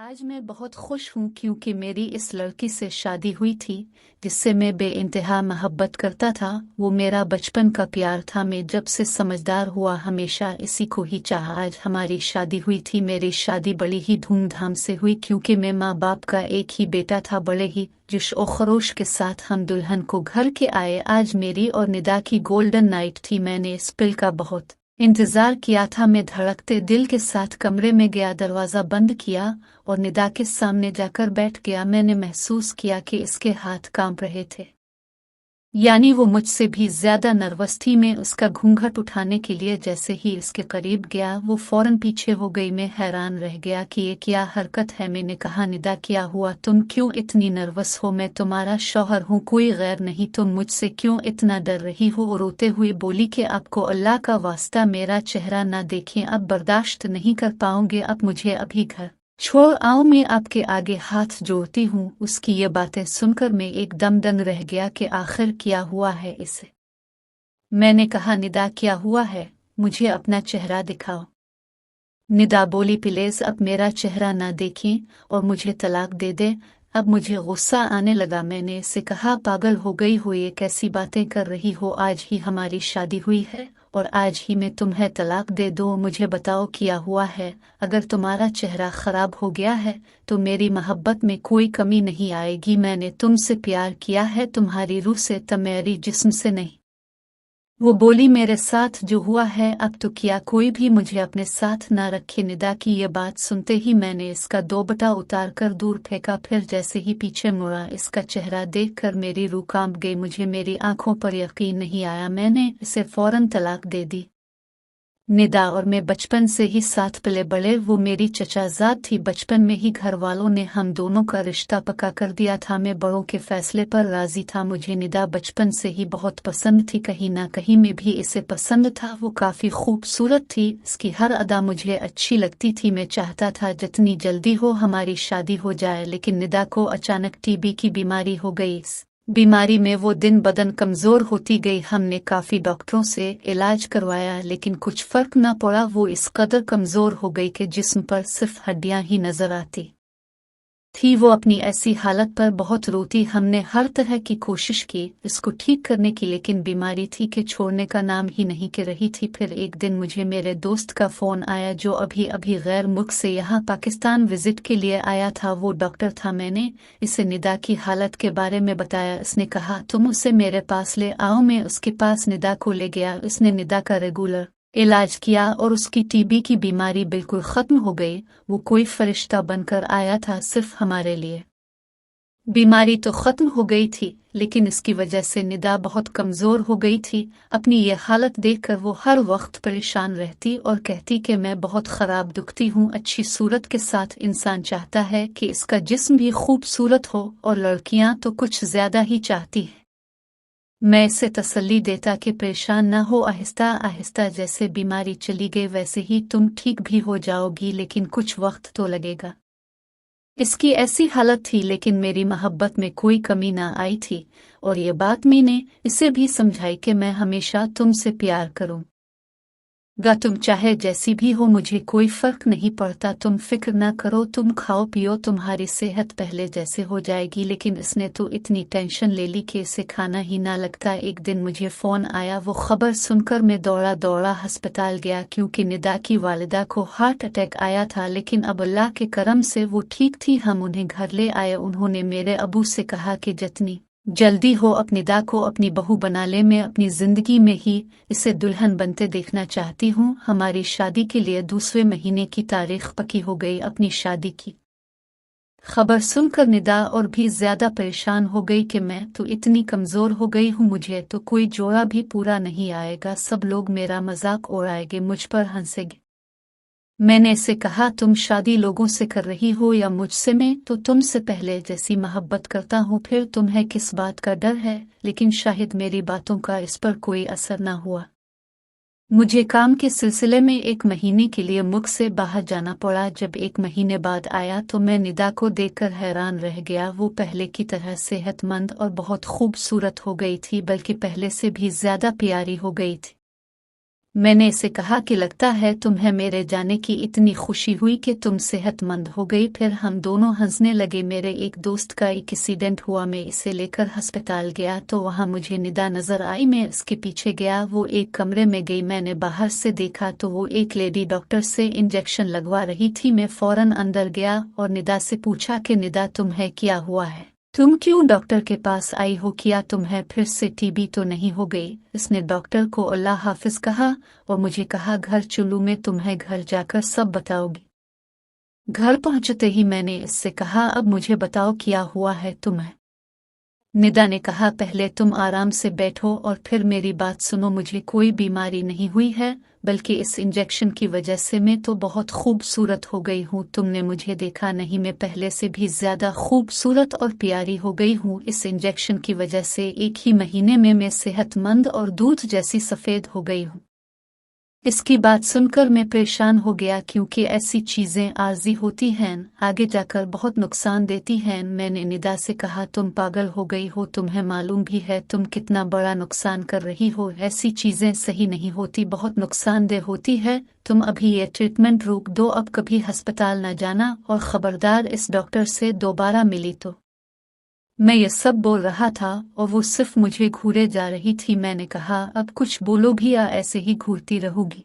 आज मैं बहुत खुश हूँ क्योंकि मेरी इस लड़की से शादी हुई थी जिससे मैं बेइंतहा मोहब्बत करता था। वो मेरा बचपन का प्यार था। मैं जब से समझदार हुआ हमेशा इसी को ही चाहा। आज हमारी शादी हुई थी। मेरी शादी बड़ी ही धूमधाम से हुई क्योंकि मैं माँ बाप का एक ही बेटा था। बड़े ही जोश और खरोश के साथ हम दुल्हन को घर के आए। आज मेरी और निदा की गोल्डन नाइट थी। मैंने इस पल का बहुत इंतजार किया था। मैं धड़कते दिल के साथ कमरे में गया, दरवाजा बंद किया और निदा के सामने जाकर बैठ गया। मैंने महसूस किया कि इसके हाथ कांप रहे थे, यानी वो मुझसे भी ज्यादा नर्वस थी। मैं उसका घूंघट उठाने के लिए जैसे ही इसके करीब गया वो फौरन पीछे हो गई। मैं हैरान रह गया कि ये क्या हरकत है। मैंने कहा, निदा क्या हुआ, तुम क्यों इतनी नर्वस हो? मैं तुम्हारा शौहर हूँ, कोई गैर नहीं। तुम मुझसे क्यों इतना डर रही हो? वो रोते हुए बोली कि आपको अल्लाह का वास्ता मेरा चेहरा ना देखें, अब बर्दाश्त नहीं कर पाऊंगे, अब मुझे अभी घर छोड़ आओ, मैं आपके आगे हाथ जोड़ती हूँ। उसकी ये बातें सुनकर मैं एकदम दंग रह गया कि आखिर क्या हुआ है इसे। मैंने कहा, निदा क्या हुआ है, मुझे अपना चेहरा दिखाओ। निदा बोली, प्लीज अब मेरा चेहरा ना देखें और मुझे तलाक दे दे। अब मुझे गुस्सा आने लगा। मैंने इसे कहा, पागल हो गई हो, ये कैसी बातें कर रही हो? आज ही हमारी शादी हुई है और आज ही मैं तुम्हें तलाक दे दूं। मुझे बताओ क्या हुआ है। अगर तुम्हारा चेहरा खराब हो गया है तो मेरी मोहब्बत में कोई कमी नहीं आएगी। मैंने तुमसे प्यार किया है, तुम्हारी रूह से, तुम्हारी जिस्म से नहीं। वो बोली, मेरे साथ जो हुआ है अब तो क्या कोई भी मुझे अपने साथ ना रखे। निदा की ये बात सुनते ही मैंने इसका दोपट्टा उतार कर दूर फेंका। फिर जैसे ही पीछे मुड़ा, इसका चेहरा देखकर मेरी रूह कांप गई। मुझे मेरी आंखों पर यकीन नहीं आया। मैंने इसे फौरन तलाक दे दी। निदा और मैं बचपन से ही साथ पले बड़े। वो मेरी चचाजाद थी। बचपन में ही घर वालों ने हम दोनों का रिश्ता पक्का कर दिया था। मैं बड़ों के फैसले पर राजी था। मुझे निदा बचपन से ही बहुत पसंद थी, कहीं ना कहीं मैं भी इसे पसंद था। वो काफी खूबसूरत थी, इसकी हर अदा मुझे अच्छी लगती थी। मैं चाहता था जितनी जल्दी हो हमारी शादी हो जाए, लेकिन निदा को अचानक टीबी की बीमारी हो गई। बीमारी में वो दिन बदन कमजोर होती गई। हमने काफी डॉक्टरों से इलाज करवाया लेकिन कुछ फर्क न पड़ा। वो इस कदर कमजोर हो गई कि जिस्म पर सिर्फ हड्डियां ही नजर आती थी। वो अपनी ऐसी हालत पर बहुत रोती। हमने हर तरह की कोशिश की इसको ठीक करने की, लेकिन बीमारी थी कि छोड़ने का नाम ही नहीं कर रही थी। फिर एक दिन मुझे मेरे दोस्त का फोन आया जो अभी अभी गैर मुल्क से यहाँ पाकिस्तान विजिट के लिए आया था। वो डॉक्टर था। मैंने इसे निदा की हालत के बारे में बताया। इसने कहा, तुम उसे मेरे पास ले आओ। मैं उसके पास निदा को ले गया। उसने निदा का रेगुलर इलाज किया और उसकी टीबी की बीमारी बिल्कुल खत्म हो गई। वो कोई फरिश्ता बनकर आया था सिर्फ हमारे लिए। बीमारी तो खत्म हो गई थी लेकिन इसकी वजह से निदा बहुत कमजोर हो गई थी। अपनी ये हालत देखकर वो हर वक्त परेशान रहती और कहती कि मैं बहुत खराब दुखती हूँ। अच्छी सूरत के साथ इंसान चाहता है कि इसका जिस्म भी खूबसूरत हो और लड़कियां तो कुछ ज्यादा ही चाहती हैं। मैं इसे तसल्ली देता कि परेशान न हो, आहिस्ता आहिस्ता जैसे बीमारी चली गई वैसे ही तुम ठीक भी हो जाओगी, लेकिन कुछ वक्त तो लगेगा। इसकी ऐसी हालत थी लेकिन मेरी मोहब्बत में कोई कमी ना आई थी और ये बात मैंने इसे भी समझाई कि मैं हमेशा तुमसे प्यार करूं। तुम चाहे जैसी भी हो, मुझे कोई फर्क नहीं पड़ता। तुम फिक्र ना करो, तुम खाओ पियो, तुम्हारी सेहत पहले जैसे हो जाएगी। लेकिन इसने तो इतनी टेंशन ले ली कि इसे खाना ही ना लगता। एक दिन मुझे फोन आया। वो खबर सुनकर मैं दौड़ा दौड़ा अस्पताल गया क्योंकि निदा की वालिदा को हार्ट अटैक आया था, लेकिन अब अल्लाह के करम से वो ठीक थी। हम उन्हें घर ले आए। उन्होंने मेरे अबू से कहा कि जितनी जल्दी हो अपनी निदा को अपनी बहू बना ले। मैं अपनी जिंदगी में ही इसे दुल्हन बनते देखना चाहती हूँ। हमारी शादी के लिए दूसरे महीने की तारीख पक्की हो गई। अपनी शादी की खबर सुनकर निदा और भी ज्यादा परेशान हो गई कि मैं तो इतनी कमजोर हो गई हूँ, मुझे तो कोई जोड़ा भी पूरा नहीं आएगा। सब लोग मेरा मजाक उड़ाएंगे, मुझ पर हंसेंगे। मैंने इसे कहा, तुम शादी लोगों से कर रही हो या मुझसे? मैं तो तुमसे पहले जैसी मोहब्बत करता हूँ, फिर तुम्हें किस बात का डर है? लेकिन शायद मेरी बातों का इस पर कोई असर ना हुआ। मुझे काम के सिलसिले में एक महीने के लिए मुल्क से बाहर जाना पड़ा। जब एक महीने बाद आया तो मैं निदा को देखकर हैरान रह गया। वो पहले की तरह सेहतमंद और बहुत खूबसूरत हो गई थी, बल्कि पहले से भी ज्यादा प्यारी हो गई थी। मैंने इसे कहा कि लगता है तुम्हें मेरे जाने की इतनी खुशी हुई कि तुम सेहतमंद हो गई। फिर हम दोनों हंसने लगे। मेरे एक दोस्त का एक्सीडेंट हुआ, मैं इसे लेकर अस्पताल गया तो वहां मुझे निदा नजर आई। मैं इसके पीछे गया, वो एक कमरे में गई। मैंने बाहर से देखा तो वो एक लेडी डॉक्टर से इंजेक्शन लगवा रही थी। मैं फौरन अंदर गया और निदा से पूछा कि निदा तुम्हें क्या हुआ है, तुम क्यों डॉक्टर के पास आई हो, क्या तुम्हें फिर से टीबी तो नहीं हो गई? इसने डॉक्टर को अल्लाह हाफिज कहा और मुझे कहा घर चलूं, मैं तुम्हें घर जाकर सब बताऊंगी। घर पहुंचते ही मैंने इससे कहा अब मुझे बताओ क्या हुआ है तुम्हें। निदा ने कहा पहले तुम आराम से बैठो और फिर मेरी बात सुनो। मुझे कोई बीमारी नहीं हुई है, बल्कि इस इंजेक्शन की वजह से मैं तो बहुत खूबसूरत हो गई हूँ। तुमने मुझे देखा नहीं, मैं पहले से भी ज्यादा खूबसूरत और प्यारी हो गई हूँ। इस इंजेक्शन की वजह से एक ही महीने में मैं सेहतमंद और दूध जैसी सफेद हो गई हूँ। इसकी बात सुनकर मैं परेशान हो गया, क्योंकि ऐसी चीजें आर्जी होती हैं, आगे जाकर बहुत नुकसान देती हैं। मैंने निदा से कहा तुम पागल हो गई हो, तुम्हें मालूम भी है तुम कितना बड़ा नुकसान कर रही हो। ऐसी चीजें सही नहीं होती, बहुत नुकसानदेह होती है। तुम अभी ये ट्रीटमेंट रोक दो, अब कभी अस्पताल न जाना, और खबरदार इस डॉक्टर से दोबारा मिली तो। मैं ये सब बोल रहा था और वो सिर्फ मुझे घूरे जा रही थी। मैंने कहा अब कुछ बोलो भी या ऐसे ही घूरती रहूगी।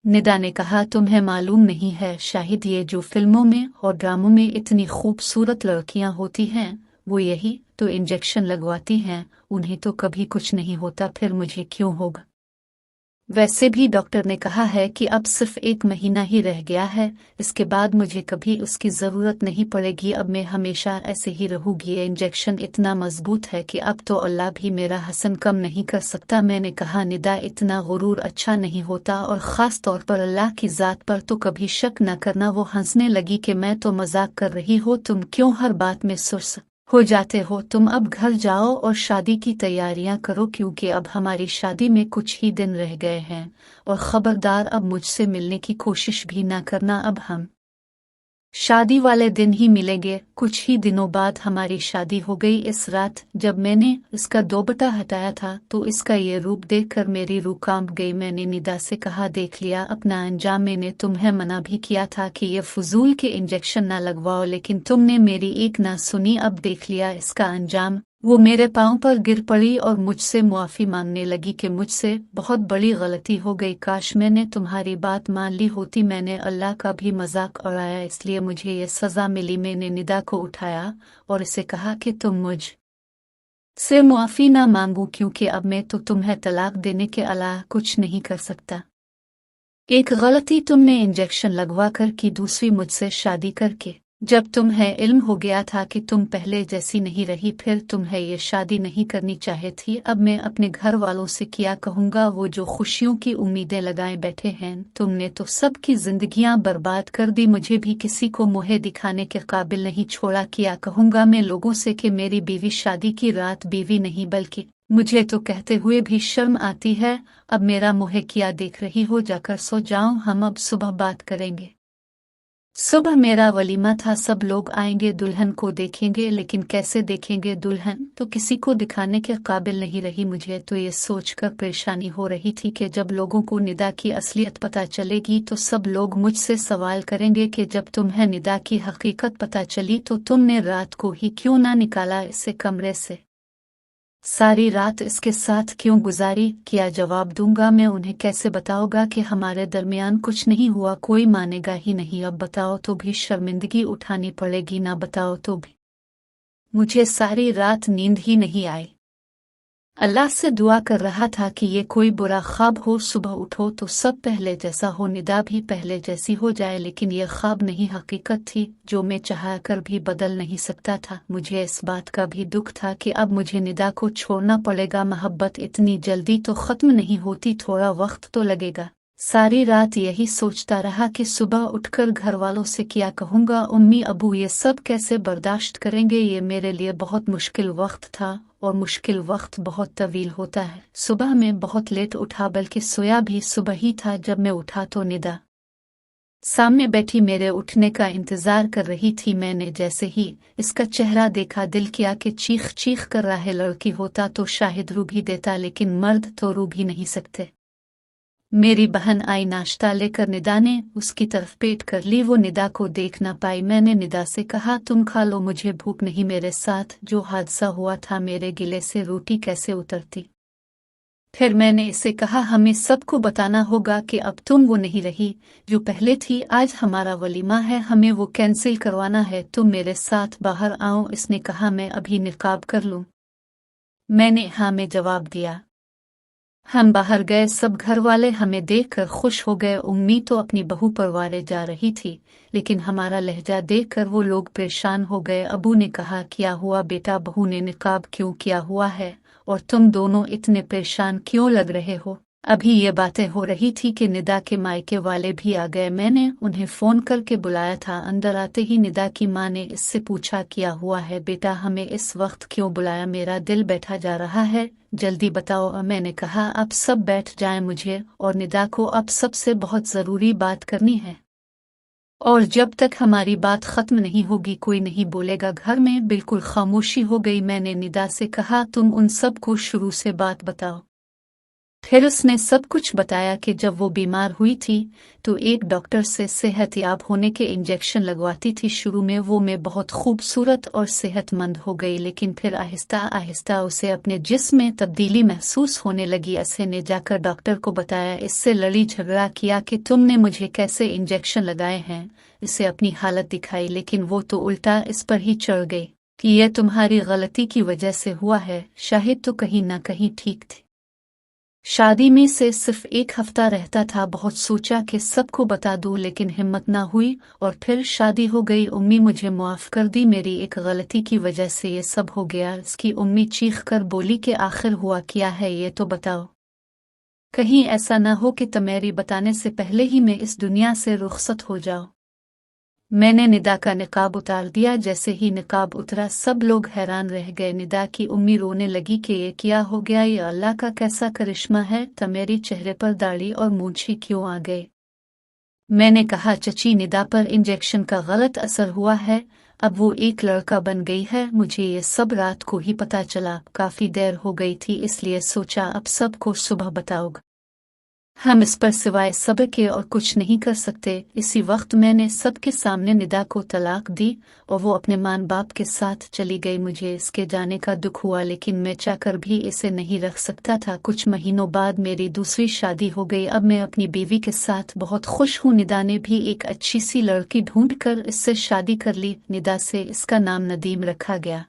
निदा ने कहा तुम्हें मालूम नहीं है शाहिद, ये जो फिल्मों में और ड्रामों में इतनी खूबसूरत लड़कियां होती हैं वो यही तो इंजेक्शन लगवाती हैं, उन्हें तो कभी कुछ नहीं होता, फिर मुझे क्यों होगा? वैसे भी डॉक्टर ने कहा है कि अब सिर्फ 1 महीना ही रह गया है, इसके बाद मुझे कभी उसकी ज़रूरत नहीं पड़ेगी, अब मैं हमेशा ऐसे ही रहूंगी। ये इंजेक्शन इतना मजबूत है कि अब तो अल्लाह भी मेरा हसन कम नहीं कर सकता। मैंने कहा निदा इतना गुरूर अच्छा नहीं होता, और ख़ास तौर पर अल्लाह की ज़ात पर तो कभी शक न करना। वो हंसने लगी कि मैं तो मजाक कर रही हो, तुम क्यों हर बात में सुर्स हो जाते हो? तुम अब घर जाओ और शादी की तैयारियां करो, क्योंकि अब हमारी शादी में कुछ ही दिन रह गए हैं, और खबरदार अब मुझसे मिलने की कोशिश भी ना करना। अब हम शादी वाले दिन ही मिलेंगे। कुछ ही दिनों बाद हमारी शादी हो गई। इस रात जब मैंने इसका दोपट्टा हटाया था तो इसका ये रूप देखकर मेरी रूह कांप गई। मैंने निदा से कहा देख लिया अपना अंजाम, मैंने तुम्हें मना भी किया था कि ये फजूल के इंजेक्शन ना लगवाओ, लेकिन तुमने मेरी एक ना सुनी। अब देख लिया इसका अंजाम। वो मेरे पांव पर गिर पड़ी और मुझसे मुआफ़ी मांगने लगी कि मुझसे बहुत बड़ी गलती हो गई, काश मैंने तुम्हारी बात मान ली होती। मैंने अल्लाह का भी मजाक उड़ाया, इसलिए मुझे ये सज़ा मिली। मैंने निदा को उठाया और इसे कहा कि तुम मुझ से मुआफ़ी ना मांगो, क्योंकि अब मैं तो तुम्हें तलाक देने के अलावा कुछ नहीं कर सकता। एक गलती तुमने इंजेक्शन लगवा कर की, दूसरी मुझसे शादी करके। जब तुम्हें इल्म हो गया था कि तुम पहले जैसी नहीं रही, फिर तुम्हें ये शादी नहीं करनी चाहिए थी। अब मैं अपने घर वालों से क्या कहूँगा, वो जो खुशियों की उम्मीदें लगाए बैठे हैं। तुमने तो सबकी जिंदगियां बर्बाद कर दी, मुझे भी किसी को मुँह दिखाने के काबिल नहीं छोड़ा। क्या कहूँगा मैं लोगों से कि मेरी बीवी शादी की रात बीवी नहीं, बल्कि मुझे तो कहते हुए भी शर्म आती है। अब मेरा मुँह क्या देख रही हो, जाकर सो जाओ, हम अब सुबह बात करेंगे। सुबह मेरा वलीमा था, सब लोग आएंगे, दुल्हन को देखेंगे, लेकिन कैसे देखेंगे? दुल्हन तो किसी को दिखाने के काबिल नहीं रही। मुझे तो ये सोचकर परेशानी हो रही थी कि जब लोगों को निदा की असलियत पता चलेगी तो सब लोग मुझसे सवाल करेंगे कि जब तुम्हें निदा की हकीकत पता चली तो तुमने रात को ही क्यों ना निकाला इसे कमरे से, सारी रात इसके साथ क्यों गुजारी? क्या जवाब दूंगा मैं उन्हें? कैसे बताऊंगा कि हमारे दरमियान कुछ नहीं हुआ? कोई मानेगा ही नहीं। अब बताओ तो भी शर्मिंदगी उठानी पड़ेगी, ना बताओ तो भी। मुझे सारी रात नींद ही नहीं आई। अल्लाह से दुआ कर रहा था कि ये कोई बुरा ख्वाब हो, सुबह उठो तो सब पहले जैसा हो, निदा भी पहले जैसी हो जाए। लेकिन ये ख्वाब नहीं, हकीकत थी जो मैं चाह कर भी बदल नहीं सकता था। मुझे इस बात का भी दुख था कि अब मुझे निदा को छोड़ना पड़ेगा। मोहब्बत इतनी जल्दी तो ख़त्म नहीं होती, थोड़ा वक्त तो लगेगा। सारी रात यही सोचता रहा कि सुबह उठकर घर वालों से क्या कहूँगा, अम्मी अबू ये सब कैसे बर्दाश्त करेंगे। ये मेरे लिए बहुत मुश्किल वक्त था, और मुश्किल वक्त बहुत तवील होता है। सुबह में बहुत लेट उठा, बल्कि सोया भी सुबह ही था। जब मैं उठा तो निदा सामने बैठी मेरे उठने का इंतजार कर रही थी। मैंने जैसे ही इसका चेहरा देखा, दिल किया कि चीख चीख कर रहा है। लड़की होता तो शायद रू भी देता, लेकिन मर्द तो रू भी नहीं सकते। मेरी बहन आई नाश्ता लेकर। निदा ने उसकी तरफ पेट कर ली। वो निदा को देख ना पाई। मैंने निदा से कहा, तुम खा लो, मुझे भूख नहीं। मेरे साथ जो हादसा हुआ था, मेरे गिले से रोटी कैसे उतरती। फिर मैंने इसे कहा, हमें सबको बताना होगा कि अब तुम वो नहीं रही जो पहले थी। आज हमारा वलीमा है, हमें वो कैंसिल करवाना है। तुम मेरे साथ बाहर आओ। इसने कहा, मैं अभी निकाब कर लूं। मैंने हाँ में जवाब दिया। हम बाहर गए। सब घर वाले हमें देखकर खुश हो गए। उम्मी तो अपनी बहू परवारे जा रही थी, लेकिन हमारा लहजा देखकर वो लोग परेशान हो गए। अबू ने कहा, क्या हुआ बेटा, बहू ने निकाब क्यों किया हुआ है और तुम दोनों इतने परेशान क्यों लग रहे हो। अभी ये बातें हो रही थी कि निदा के मायके वाले भी आ गए। मैंने उन्हें फोन करके बुलाया था। अंदर आते ही निदा की माँ ने इससे पूछा, क्या हुआ है बेटा, हमें इस वक्त क्यों बुलाया, मेरा दिल बैठा जा रहा है, जल्दी बताओ। मैंने कहा, अब सब बैठ जाएं, मुझे और निदा को अब सबसे बहुत ज़रूरी बात करनी है और जब तक हमारी बात ख़त्म नहीं होगी कोई नहीं बोलेगा। घर में बिल्कुल खामोशी हो गई। मैंने निदा से कहा, तुम उन सब को शुरू से बात बताओ। फिर उसने सब कुछ बताया कि जब वो बीमार हुई थी तो एक डॉक्टर से सेहतयाब होने के इंजेक्शन लगवाती थी। शुरू में वो मैं बहुत खूबसूरत और सेहतमंद हो गई, लेकिन फिर आहिस्ता आहिस्ता उसे अपने जिस्म में तब्दीली महसूस होने लगी। ऐसे ने जाकर डॉक्टर को बताया, इससे लड़ी झगड़ा किया कि तुमने मुझे कैसे इंजेक्शन लगाए हैं। इसे अपनी हालत दिखाई, लेकिन वो तो उल्टा इस पर ही चढ़ गई कि यह तुम्हारी गलती की वजह से हुआ है। शाहिद तो कहीं ना कहीं ठीक थे। शादी में से सिर्फ एक हफ्ता रहता था। बहुत सोचा कि सबको बता दूं, लेकिन हिम्मत ना हुई और फिर शादी हो गई। उम्मी मुझे माफ कर दी, मेरी एक गलती की वजह से ये सब हो गया। इसकी उम्मी चीख कर बोली कि आखिर हुआ क्या है, ये तो बताओ। कहीं ऐसा ना हो कि तुम्हारी बताने से पहले ही मैं इस दुनिया से रुखसत हो जाऊं। मैंने निदा का निकाब उतार दिया। जैसे ही निकाब उतरा सब लोग हैरान रह गए। निदा की उम्मी रोने लगी कि ये क्या हो गया, ये अल्लाह का कैसा करिश्मा है, तुम्हारी चेहरे पर दाढ़ी और मूंछें क्यों आ गए। मैंने कहा, चची, निदा पर इंजेक्शन का गलत असर हुआ है, अब वो एक लड़का बन गई है। मुझे ये सब रात को ही पता चला, काफी देर हो गई थी, इसलिए सोचा अब सबको सुबह बताओगे। हम इस पर सिवाय सब्र के और कुछ नहीं कर सकते। इसी वक्त मैंने सबके सामने निदा को तलाक दी और वो अपने माँ बाप के साथ चली गई। मुझे इसके जाने का दुख हुआ, लेकिन मैं चाहकर भी इसे नहीं रख सकता था। कुछ महीनों बाद मेरी दूसरी शादी हो गई। अब मैं अपनी बीवी के साथ बहुत खुश हूँ। निदा ने भी एक अच्छी सी लड़की ढूंढकर इससे शादी कर ली। निदा से इसका नाम नदीम रखा गया।